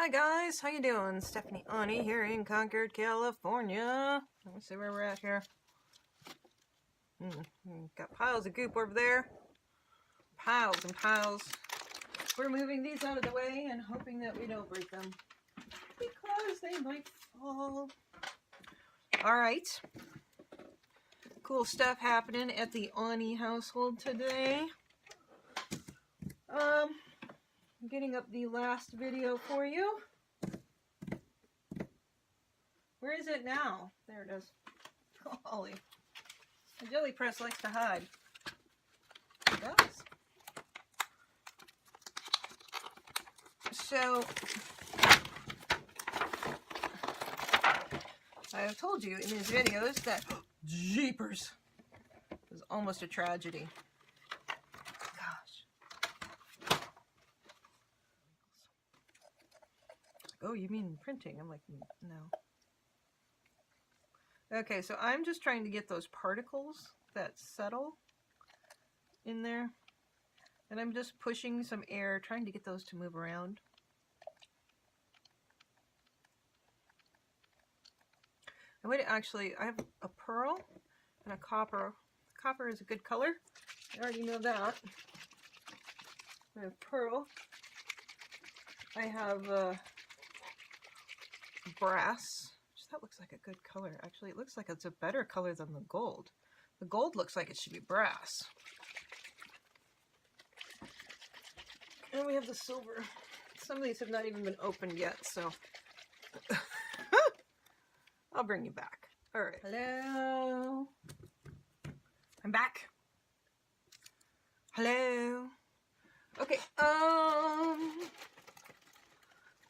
Hi guys, how you doing? Stephanie Oni here in Concord, California. Let me see where we're at here. Got piles of goop over there. Piles and piles. We're moving these out of the way and hoping that we don't break them, because they might fall. Alright. Cool stuff happening at the Oni household today. I'm getting up the last video for you. Where is it now? There it is. Golly. The Gelli Press likes to hide. It does. So, I have told you in these videos that jeepers, it was almost a tragedy. Gosh. Oh, you mean printing? I'm like, no. Okay, so I'm just trying to get those particles that settle in there. And I'm just pushing some air, trying to get those to move around. I'm going to actually, I have a pearl and a copper. Copper is a good color. I already know that. I have pearl. I have brass. That looks like a good color. Actually, it looks like it's a better color than the gold. The gold looks like it should be brass. And we have the silver. Some of these have not even been opened yet, so I'll bring you back. All right. Hello. I'm back. Hello. Okay.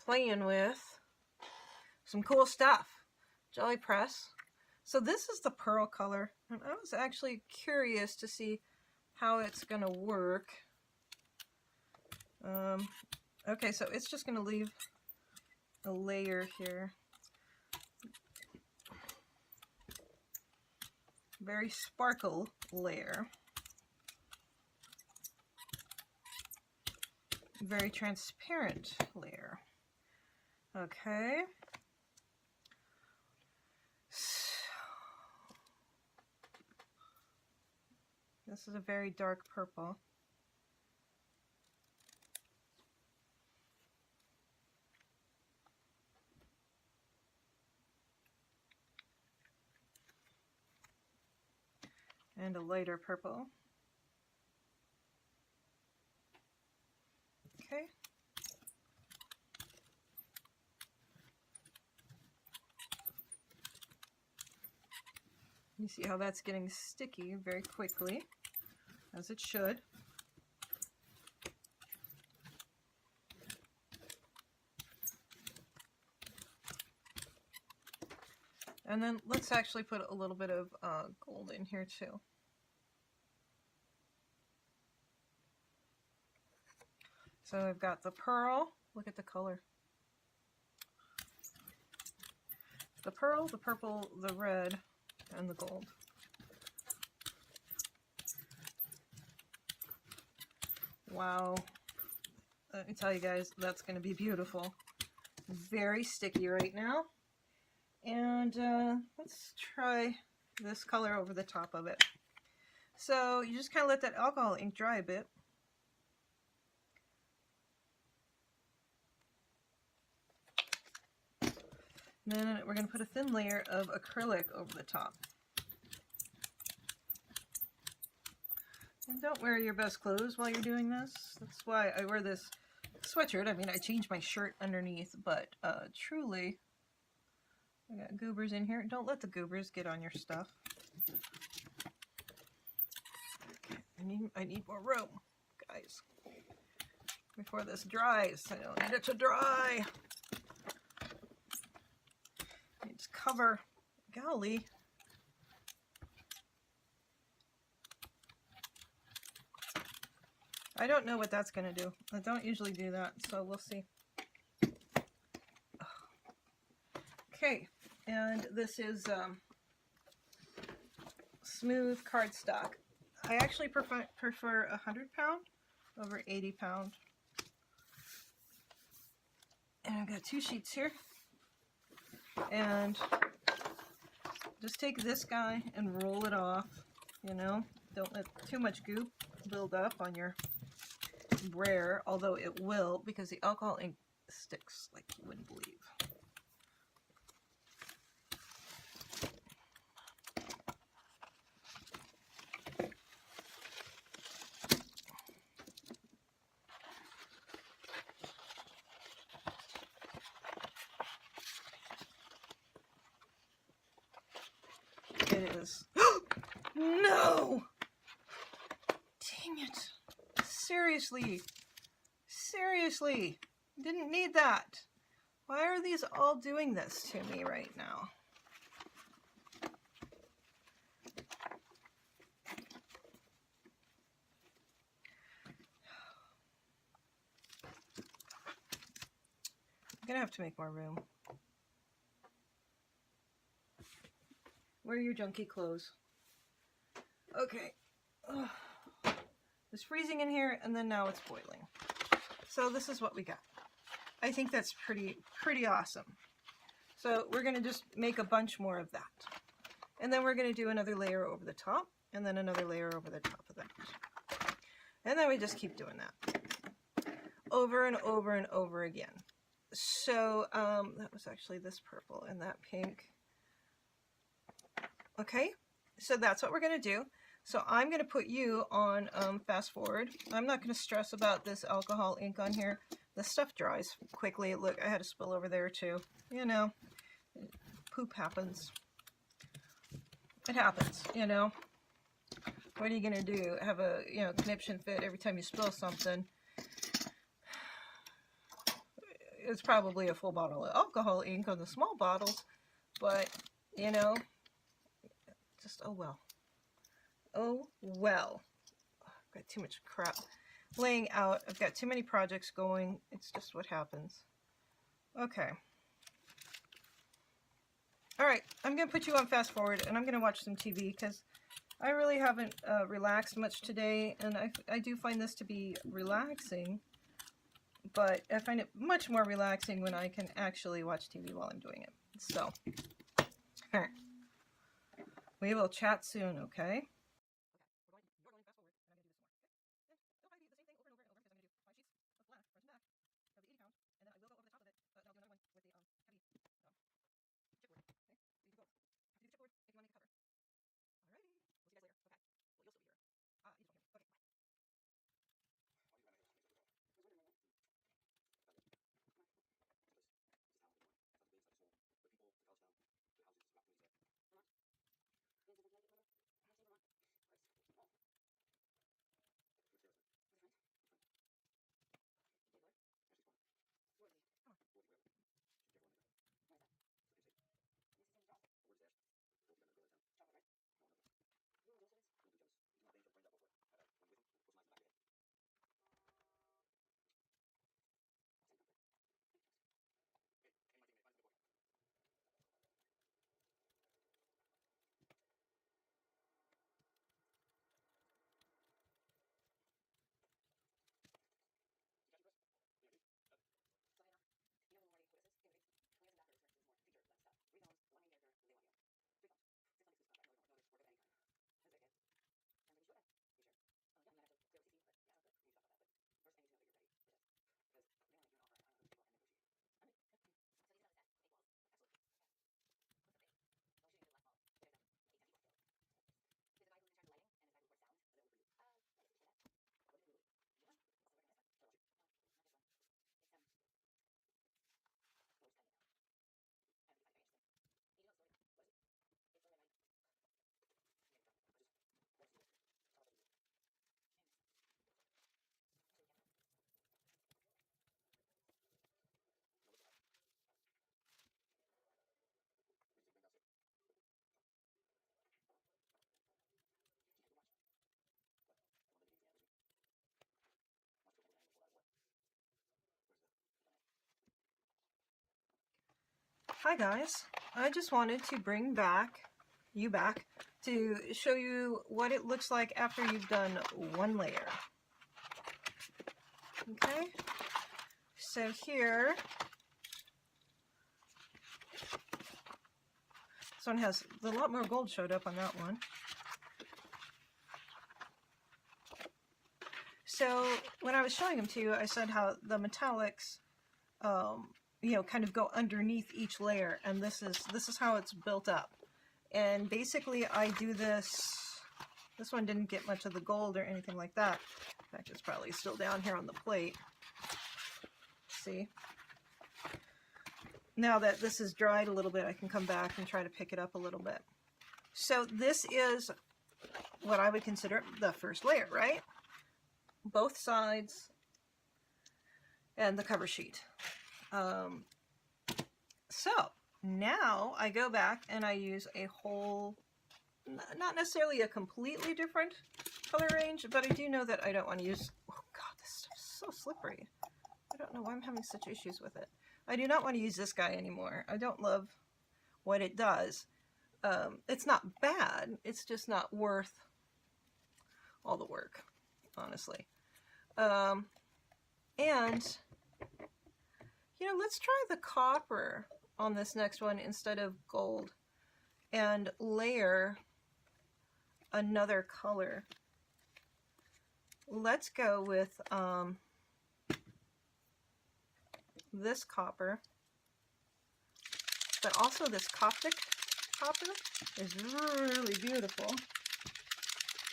Playing with some cool stuff. Gelli Press. So this is the pearl color, and I was actually curious to see how it's gonna work. Okay, so it's just gonna leave a layer here. Very sparkle layer. Very transparent layer. Okay. This is a very dark purple. And a lighter purple. Okay. You see how that's getting sticky very quickly, as it should. And then let's actually put a little bit of gold in here too. So I've got the pearl. Look at the color. The pearl, the purple, the red, and the gold. Wow. Let me tell you guys, that's going to be beautiful. Very sticky right now. And let's try this color over the top of it. So you just kind of let that alcohol ink dry a bit. And then we're going to put a thin layer of acrylic over the top. And don't wear your best clothes while you're doing this. That's why I wear this sweatshirt. I mean, I changed my shirt underneath, but truly, I got goobers in here. Don't let the goobers get on your stuff. Okay, I need more room, guys, before this dries. I don't need it to dry. Just cover. Golly. I don't know what that's going to do. I don't usually do that, so we'll see. Okay, and this is smooth cardstock. I actually prefer 100 pound over 80 pound. And I've got 2 sheets here. And just take this guy and roll it off, you know. Don't let too much goop build up on your brayer, although it will because the alcohol ink sticks like you wouldn't believe. It is. No! Dang it. Seriously. Seriously. Didn't need that. Why are these all doing this to me right now? I'm gonna have to make more room. Where are your junky clothes? Okay. Ugh. It's freezing in here, and then now it's boiling. So this is what we got. I think that's pretty awesome. So we're going to just make a bunch more of that. And then we're going to do another layer over the top, and then another layer over the top of that. And then we just keep doing that. Over and over and over again. So that was actually this purple and that pink. Okay, so that's what we're going to do. So I'm going to put you on fast forward. I'm not going to stress about this alcohol ink on here. The stuff dries quickly. Look, I had a spill over there too. You know, poop happens. It happens, you know. What are you going to do? Have a, you know, conniption fit every time you spill something? It's probably a full bottle of alcohol ink on the small bottles, but, you know, just, oh well. Oh well. I've got too much crap laying out. I've got too many projects going. It's just what happens. Okay. All right, I'm going to put you on fast forward, and I'm going to watch some TV because I really haven't relaxed much today, and I do find this to be relaxing, but I find it much more relaxing when I can actually watch TV while I'm doing it. So, we will chat soon, okay? Hi guys, I just wanted to bring you back to show you what it looks like after you've done one layer. Okay, so here This one has a lot more gold showed up on that one. So when I was showing them to you, I said how the metallics, you know, kind of go underneath each layer, and this is how it's built up. And basically, I do this. This one didn't get much of the gold or anything like that. In fact, it's probably still down here on the plate. See? Now that this is dried a little bit, I can come back and try to pick it up a little bit. So this is what I would consider the first layer, right? Both sides and the cover sheet. So now I go back and I use a whole, not necessarily a completely different color range, but I do know that I don't want to use, oh God, this stuff's so slippery. I don't know why I'm having such issues with it. I do not want to use this guy anymore. I don't love what it does. It's not bad, it's just not worth all the work, honestly. And, you know, let's try the copper on this next one instead of gold and layer another color. Let's go with this copper, but also this Coptic copper is really beautiful.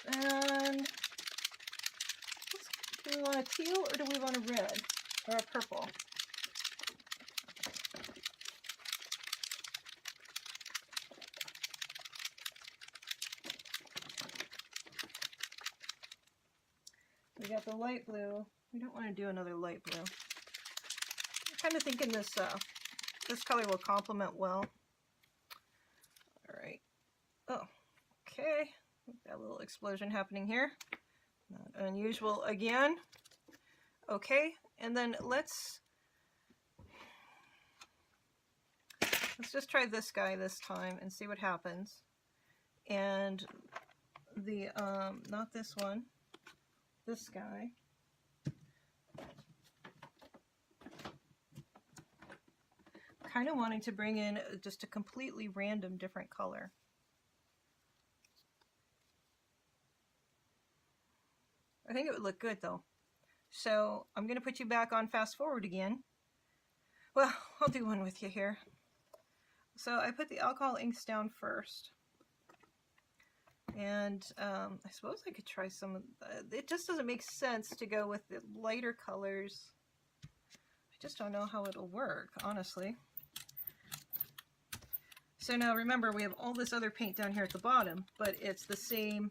And do we want a teal or do we want a red or a purple? We got the light blue. We don't want to do another light blue. I'm kind of thinking this this color will complement well. All right. Oh, okay. Got a little explosion happening here. Not unusual again. Okay, and then let's just try this guy this time and see what happens. And the not this one, this guy. Kind of wanting to bring in just a completely random different color. I think it would look good though. So I'm going to put you back on fast forward again. Well, I'll do one with you here. So I put the alcohol inks down first. And I suppose I could try some of it just doesn't make sense to go with the lighter colors. I just don't know how it'll work, honestly. So now remember, we have all this other paint down here at the bottom, but it's the same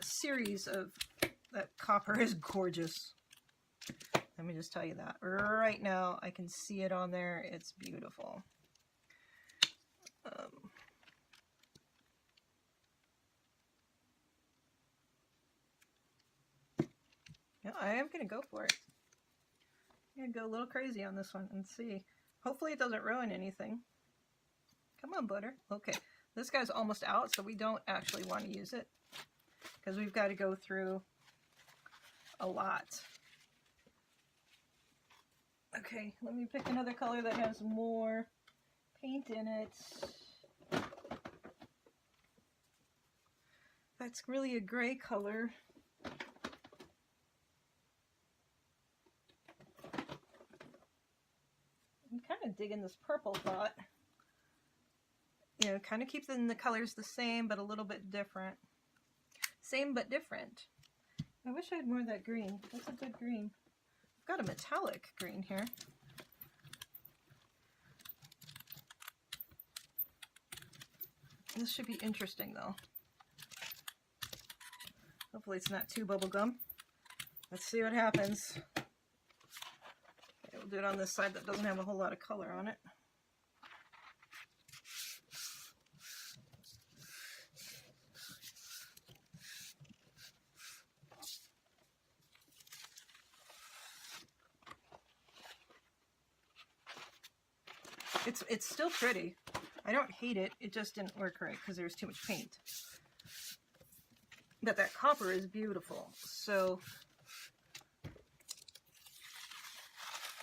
series of, that copper is gorgeous. Let me just tell you that. Right now, I can see it on there. It's beautiful. Yeah, I am going to go for it. I'm going to go a little crazy on this one and see. Hopefully it doesn't ruin anything. Come on, butter. Okay, this guy's almost out, so we don't actually want to use it because we've got to go through a lot. Okay, let me pick another color that has more paint in it. That's really a gray color. I'm kind of digging this purple thought. You know, kind of keeping the colors the same, but a little bit different. Same, but different. I wish I had more of that green. That's a good green. I've got a metallic green here. This should be interesting, though. Hopefully it's not too bubblegum. Let's see what happens. Okay, we'll do it on this side that doesn't have a whole lot of color on it. It's still pretty. I don't hate it. It just didn't work right because there's too much paint. But that copper is beautiful. So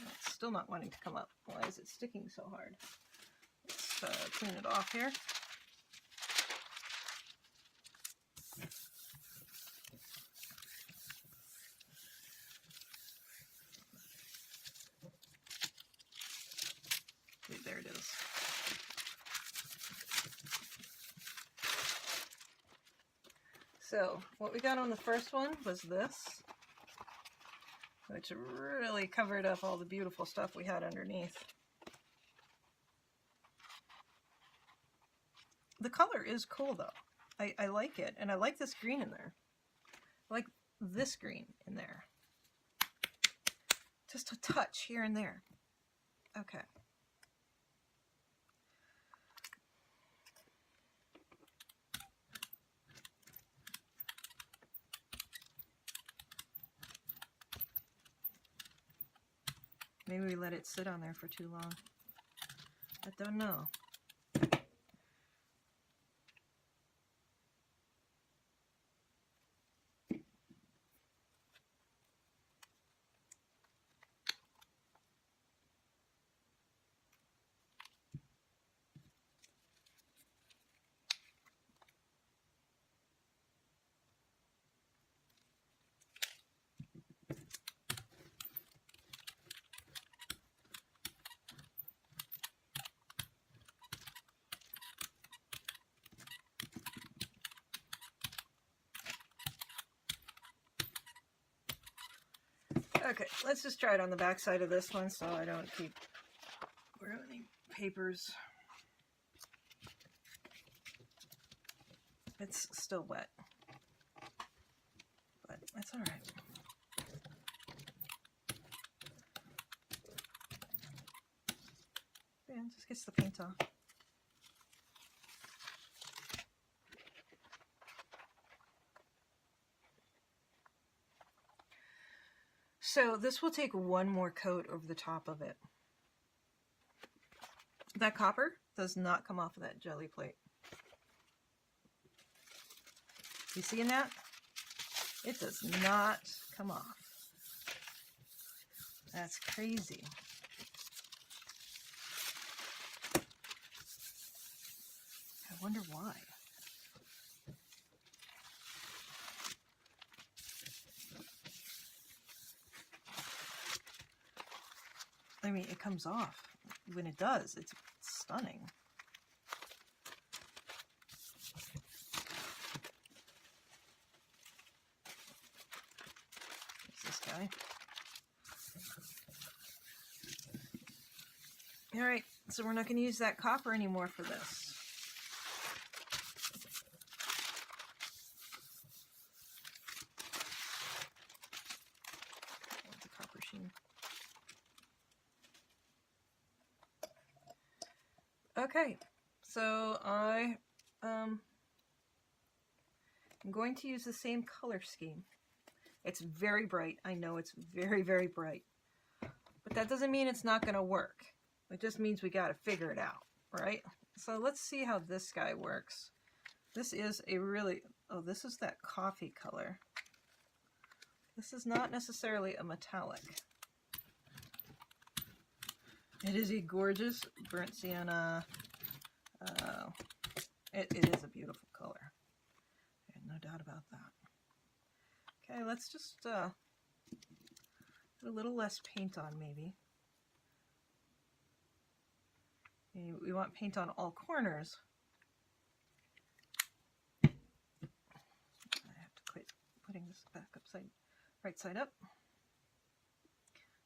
it's still not wanting to come up. Why is it sticking so hard? Let's clean it off here. Okay, there it is. So what we got on the first one was this, which really covered up all the beautiful stuff we had underneath. The color is cool though. I like it, and I like this green in there. I like this green in there. Just a touch here and there. Okay. Maybe we let it sit on there for too long. I don't know. Okay, let's just try it on the back side of this one so I don't keep ruining papers. It's still wet, but that's all right. Yeah, it just gets the paint off. So this will take one more coat over the top of it. That copper does not come off of that jelly plate. You seeing that? It does not come off. That's crazy. I wonder why. I mean, it comes off. When it does, it's stunning. There's this guy. All right, so we're not going to use that copper anymore for this. That's a copper sheen. Okay, so I'm going to use the same color scheme. It's very bright. I know it's very, very bright. But that doesn't mean it's not going to work. It just means we got to figure it out, right? So let's see how this guy works. This is a really, oh, this is that coffee color. This is not necessarily a metallic. It is a gorgeous burnt sienna. It is a beautiful color. I have no doubt about that. Okay, let's just put a little less paint on maybe. We want paint on all corners. I have to quit putting this back upside, right side up.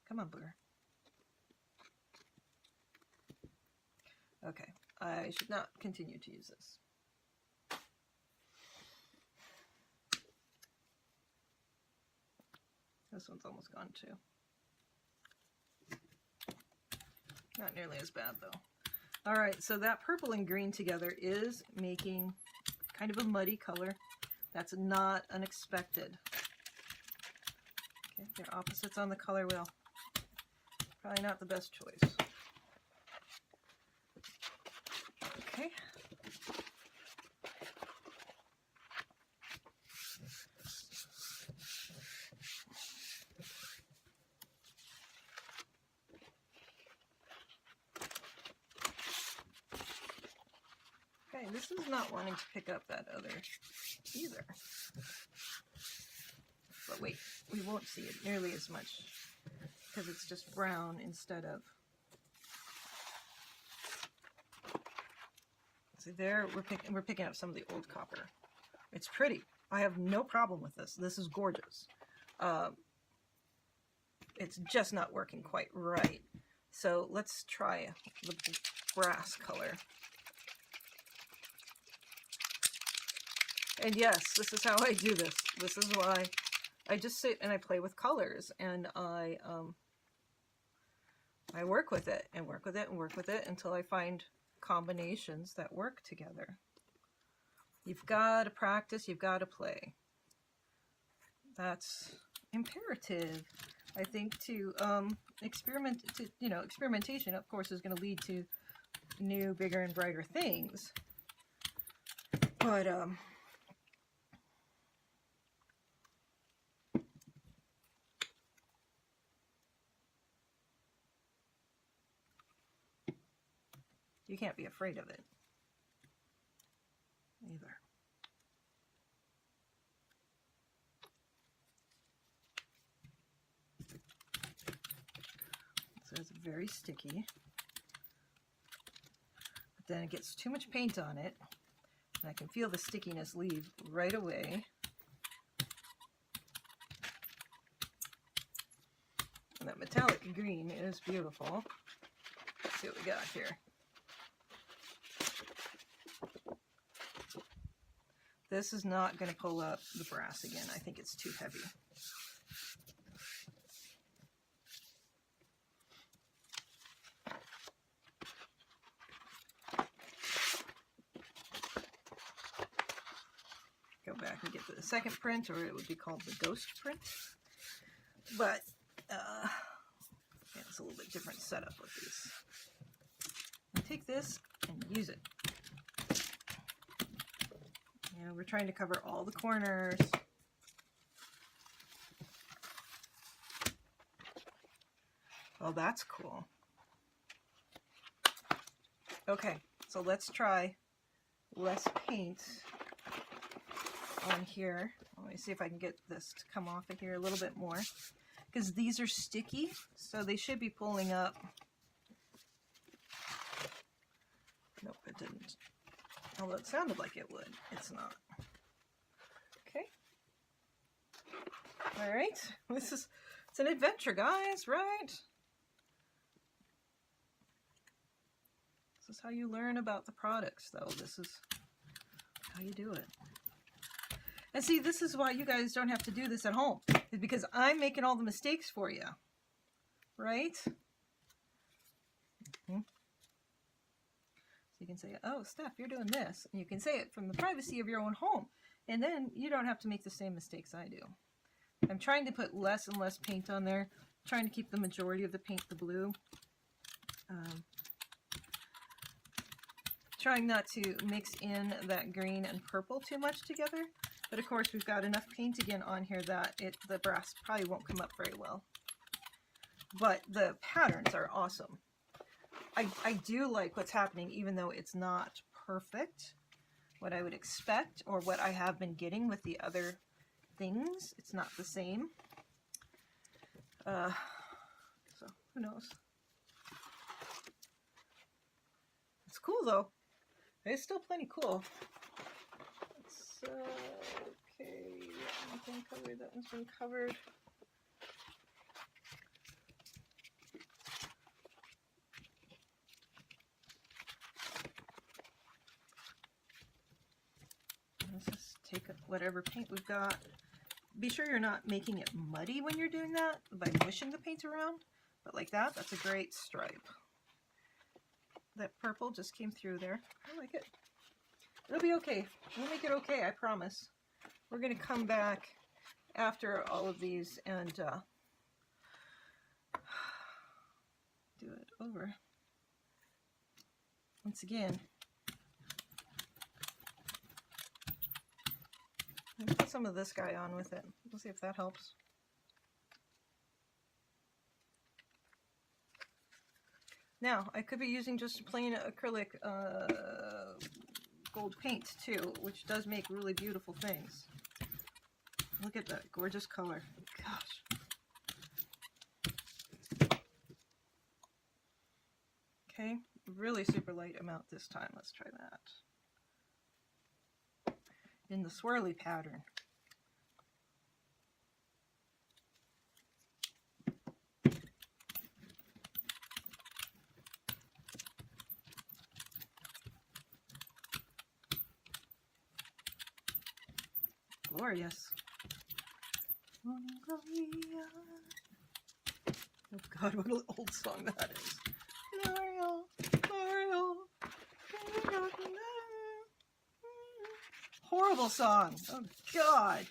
Come on, Booger. Okay, I should not continue to use this. This one's almost gone too. Not nearly as bad though. All right, so that purple and green together is making kind of a muddy color. That's not unexpected. Okay, they're opposites on the color wheel. Probably not the best choice. Okay. And this is not wanting to pick up that other either. But wait, we won't see it nearly as much because it's just brown instead of... See there, we're picking up some of the old copper. It's pretty. I have no problem with this. This is gorgeous. It's just not working quite right. So let's try the brass color. And yes, this is how I do this. This is why I just sit and I play with colors, and I work with it and work with it and work with it until I find combinations that work together. You've got to practice, you've got to play. That's imperative, I think, to experimentation, of course, is going to lead to new, bigger, and brighter things. But you can't be afraid of it either. So it's very sticky. But then it gets too much paint on it, and I can feel the stickiness leave right away. And that metallic green is beautiful. Let's see what we got here. This is not going to pull up the brass again. I think it's too heavy. Go back and get the second print, or it would be called the ghost print. But yeah, it's a little bit different setup with these. And take this and use it. You know, we're trying to cover all the corners. Oh, that's cool. Okay, so let's try less paint on here. Let me see if I can get this to come off of here a little bit more, because these are sticky, so they should be pulling up. Nope, it didn't. Although it sounded like it would. It's not. Okay. All right. It's an adventure, guys, right? This is how you learn about the products, though. This is how you do it. And see, this is why you guys don't have to do this at home. It's because I'm making all the mistakes for you. Right? Mm-hmm. You can say, oh, Steph, you're doing this. And you can say it from the privacy of your own home. And then you don't have to make the same mistakes I do. I'm trying to put less and less paint on there. Trying to keep the majority of the paint the blue. Trying not to mix in that green and purple too much together. But of course, we've got enough paint again on here that the brass probably won't come up very well. But the patterns are awesome. I do like what's happening, even though it's not perfect, what I would expect, or what I have been getting with the other things. It's not the same. So, who knows? It's cool, though. It's still plenty cool. It's, okay, that one's been covered, that one's been covered. Let's just take whatever paint we've got. Be sure you're not making it muddy when you're doing that by mushing the paint around, but like that, that's a great stripe. That purple just came through there. I like it. It'll be okay. We'll make it okay, I promise. We're going to come back after all of these and do it over. Once again, I'll put some of this guy on with it. We'll see if that helps. Now, I could be using just plain acrylic gold paint too, which does make really beautiful things. Look at that gorgeous color. Gosh. Okay, really super light amount this time. Let's try that. In the swirly pattern. Glorious. Oh God, what an old song that is. Gloria, Gloria. Horrible song. Oh God.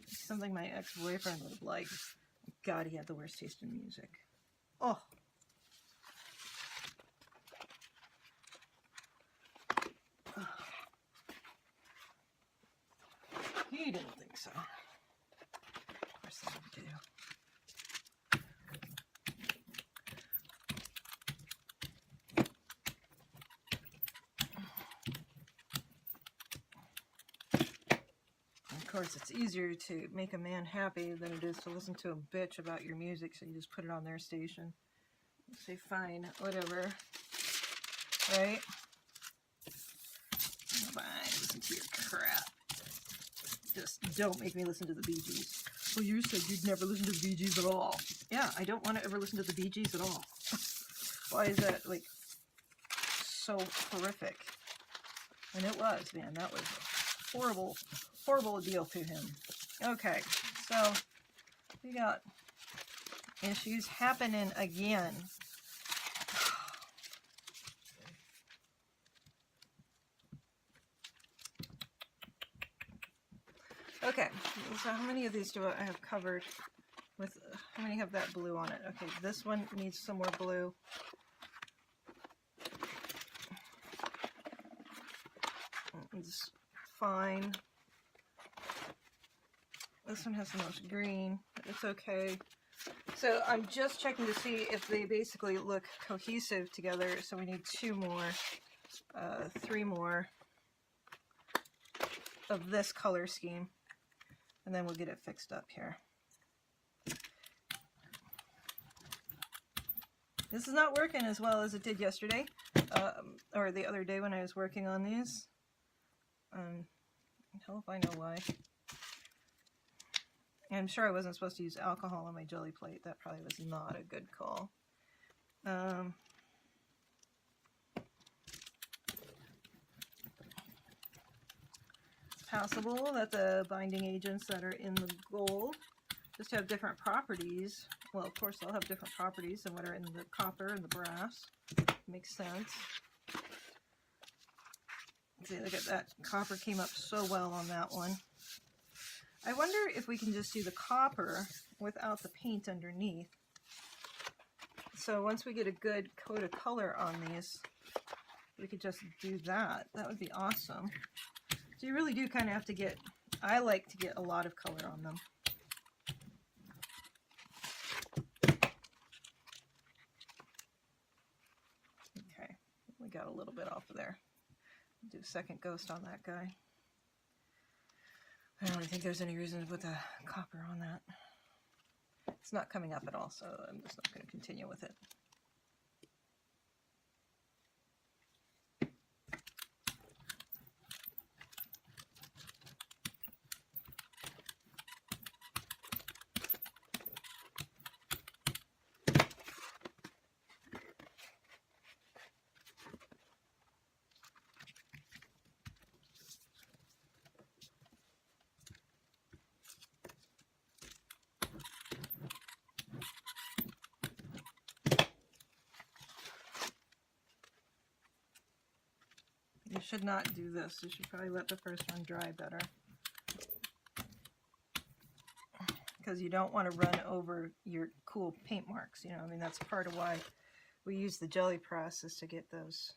Something my ex-boyfriend would have liked. God, he had the worst taste in music. Oh. He didn't think so. Of course they would do. Of course, it's easier to make a man happy than it is to listen to a bitch about your music, so you just put it on their station. You say, fine, whatever. Right? Fine, listen to your crap. Just don't make me listen to the Bee Gees. Well, you said you'd never listen to the Bee Gees at all. Yeah, I don't want to ever listen to the Bee Gees at all. Why is that, like, so horrific? And it was, man. That was a horrible, horrible deal to him. Okay, so we got issues happening again. Okay, so how many of these do I have covered with, how many have that blue on it? Okay, this one needs some more blue. It's fine. This one has the most green, but it's okay. So I'm just checking to see if they basically look cohesive together, so we need 2 more, 3 more of this color scheme. And then we'll get it fixed up here. This is not working as well as it did yesterday, or the other day when I was working on these. Hell if I know why. I'm sure I wasn't supposed to use alcohol on my jelly plate. That probably was not a good call. Possible that the binding agents that are in the gold just have different properties. Well, of course, they'll have different properties than what are in the copper and the brass. Makes sense. See, look at that. Copper came up so well on that one. I wonder if we can just do the copper without the paint underneath. So once we get a good coat of color on these, we could just do that. That would be awesome. So you really do kind of have to get, I like to get a lot of color on them. Okay, we got a little bit off of there. Do a second ghost on that guy. I don't really think there's any reason to put the copper on that. It's not coming up at all, so I'm just not going to continue with it. You should not do this. You should probably let the first one dry better. Because you don't want to run over your cool paint marks. You know, I mean, that's part of why we use the Gelli Press, is to get those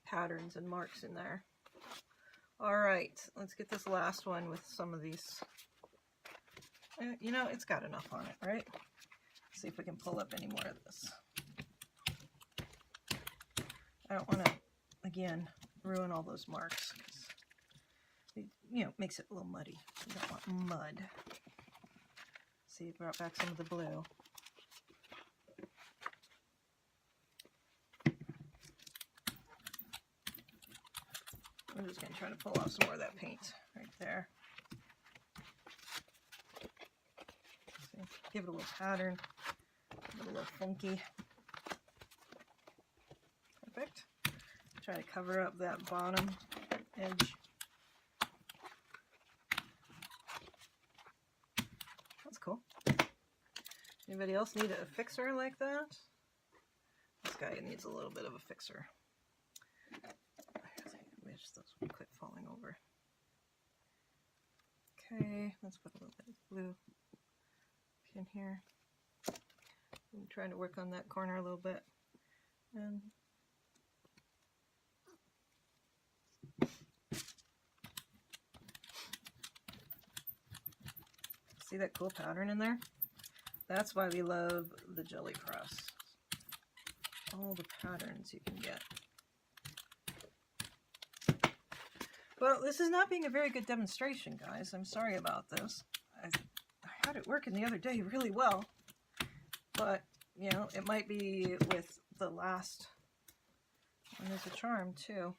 patterns and marks in there. All right, let's get this last one with some of these. You know, it's got enough on it, right? Let's see if we can pull up any more of this. I don't want to, again, ruin all those marks, 'cause it, you know, makes it a little muddy. You don't want mud. See, it brought back some of the blue. I'm just going to try to pull off some more of that paint right there. See, give it a little pattern, give it a little funky. Perfect. Try to cover up that bottom edge. That's cool. Anybody else need a fixer like that? This guy needs a little bit of a fixer. I wish those would quit falling over. Okay, let's put a little bit of blue in here. I'm trying to work on that corner a little bit. And see that cool pattern in there? That's why we love the Gelli Press. All the patterns you can get. Well, this is not being a very good demonstration, guys. I'm sorry about this. I had it working the other day really well. But, you know, it might be with the last one is a charm, too.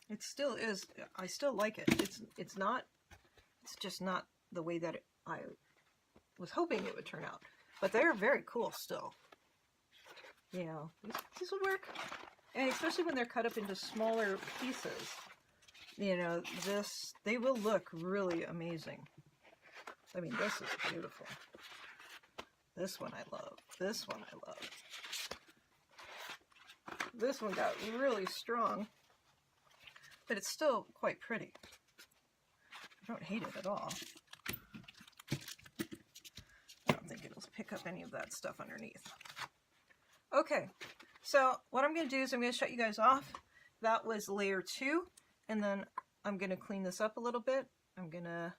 It still is. I still like it. It's not. It's just not the way that I was hoping it would turn out. But they're very cool still. You know, these would work, and especially when they're cut up into smaller pieces. You know, they will look really amazing. I mean, this is beautiful. This one I love. This one I love. This one got really strong. But it's still quite pretty. I don't hate it at all. I don't think it'll pick up any of that stuff underneath. Okay, so what I'm going to do is I'm going to shut you guys off. That was layer 2, and then I'm going to clean this up a little bit. I'm going to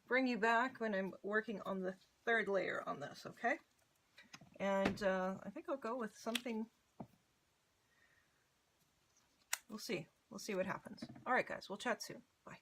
bring you back when I'm working on the 3rd layer on this, okay? And I think I'll go with something. We'll see. We'll see what happens. All right, guys. We'll chat soon. Bye.